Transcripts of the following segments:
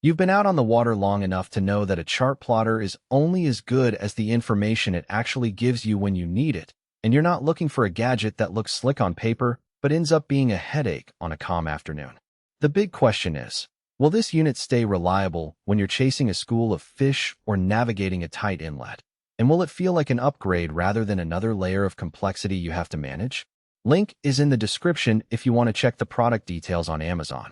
You've been out on the water long enough to know that a chart plotter is only as good as the information it actually gives you when you need it, and you're not looking for a gadget that looks slick on paper but ends up being a headache on a calm afternoon. The big question is, will this unit stay reliable when you're chasing a school of fish or navigating a tight inlet? And will it feel like an upgrade rather than another layer of complexity you have to manage? Link is in the description if you want to check the product details on Amazon.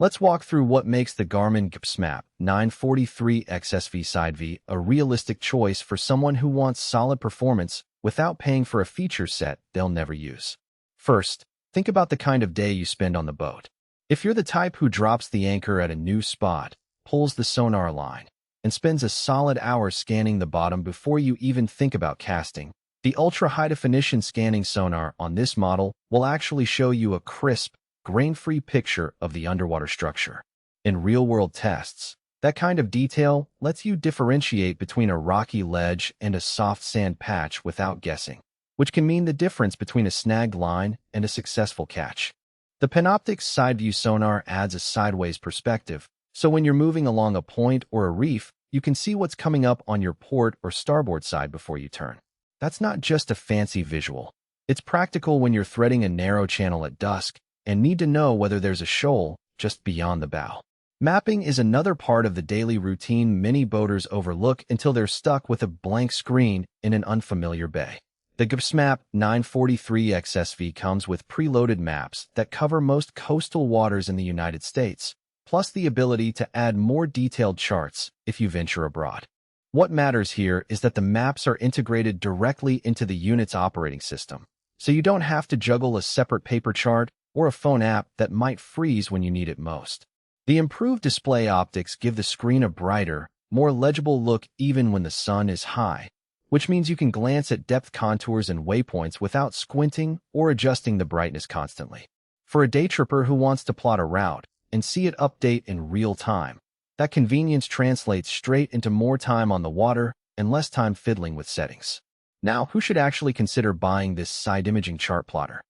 Let's walk through what makes the Garmin GPSMAP 943xsv SideV a realistic choice for someone who wants solid performance without paying for a feature set they'll never use. First, think about the kind of day you spend on the boat. If you're the type who drops the anchor at a new spot, pulls the sonar line, and spends a solid hour scanning the bottom before you even think about casting, the ultra-high-definition scanning sonar on this model will actually show you a crisp, grain-free picture of the underwater structure. In real-world tests, that kind of detail lets you differentiate between a rocky ledge and a soft sand patch without guessing, which can mean the difference between a snagged line and a successful catch. The Panoptix SideView sonar adds a sideways perspective, so when you're moving along a point or a reef, you can see what's coming up on your port or starboard side before you turn. That's not just a fancy visual. It's practical when you're threading a narrow channel at dusk and need to know whether there's a shoal just beyond the bow. Mapping is another part of the daily routine many boaters overlook until they're stuck with a blank screen in an unfamiliar bay. The GPSMAP 943xsv comes with preloaded maps that cover most coastal waters in the United States, plus the ability to add more detailed charts if you venture abroad. What matters here is that the maps are integrated directly into the unit's operating system, so you don't have to juggle a separate paper chart or a phone app that might freeze when you need it most. The improved display optics give the screen a brighter, more legible look even when the sun is high, which means you can glance at depth contours and waypoints without squinting or adjusting the brightness constantly. For a day tripper who wants to plot a route and see it update in real time, that convenience translates straight into more time on the water and less time fiddling with settings. Now, who should actually consider buying this side imaging chart plotter?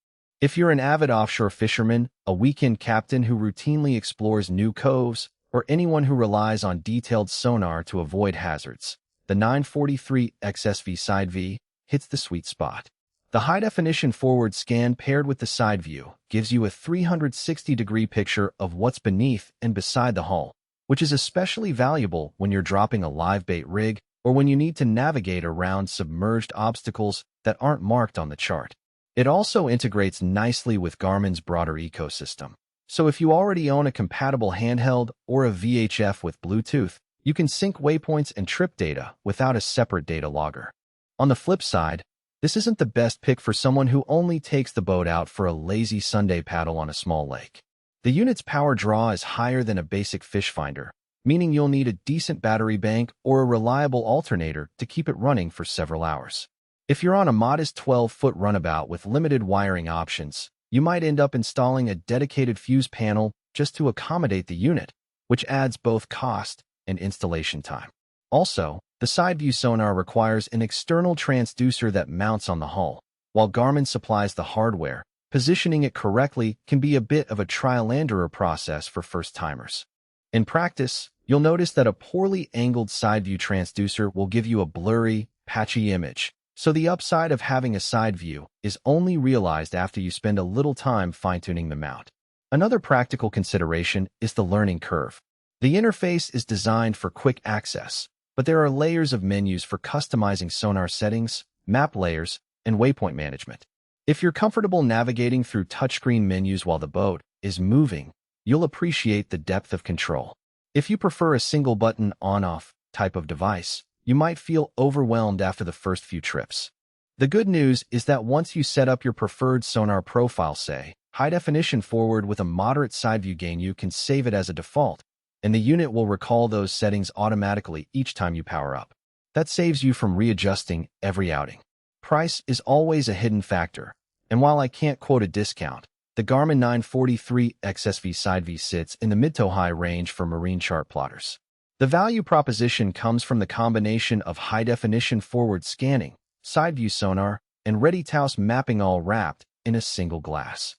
If you're an avid offshore fisherman, a weekend captain who routinely explores new coves, or anyone who relies on detailed sonar to avoid hazards, the 943xsv SideV hits the sweet spot. The high-definition forward scan paired with the side view gives you a 360-degree picture of what's beneath and beside the hull, which is especially valuable when you're dropping a live bait rig or when you need to navigate around submerged obstacles that aren't marked on the chart. It also integrates nicely with Garmin's broader ecosystem. So if you already own a compatible handheld or a VHF with Bluetooth, you can sync waypoints and trip data without a separate data logger. On the flip side, this isn't the best pick for someone who only takes the boat out for a lazy Sunday paddle on a small lake. The unit's power draw is higher than a basic fish finder, meaning you'll need a decent battery bank or a reliable alternator to keep it running for several hours. If you're on a modest 12-foot runabout with limited wiring options, you might end up installing a dedicated fuse panel just to accommodate the unit, which adds both cost and installation time. Also, the SideView sonar requires an external transducer that mounts on the hull. While Garmin supplies the hardware, positioning it correctly can be a bit of a trial-and-error process for first-timers. In practice, you'll notice that a poorly angled SideView transducer will give you a blurry, patchy image, so the upside of having a side view is only realized after you spend a little time fine-tuning the mount. Another practical consideration is the learning curve. The interface is designed for quick access, but there are layers of menus for customizing sonar settings, map layers, and waypoint management. If you're comfortable navigating through touchscreen menus while the boat is moving, you'll appreciate the depth of control. If you prefer a single-button on-off type of device, you might feel overwhelmed after the first few trips. The good news is that once you set up your preferred sonar profile, say, high-definition forward with a moderate side view gain, you can save it as a default, and the unit will recall those settings automatically each time you power up. That saves you from readjusting every outing. Price is always a hidden factor, and while I can't quote a discount, the Garmin 943xsv SideV sits in the mid to high range for marine chart plotters. The value proposition comes from the combination of high-definition forward scanning, side view sonar, and ready-touse mapping all wrapped in a single glass.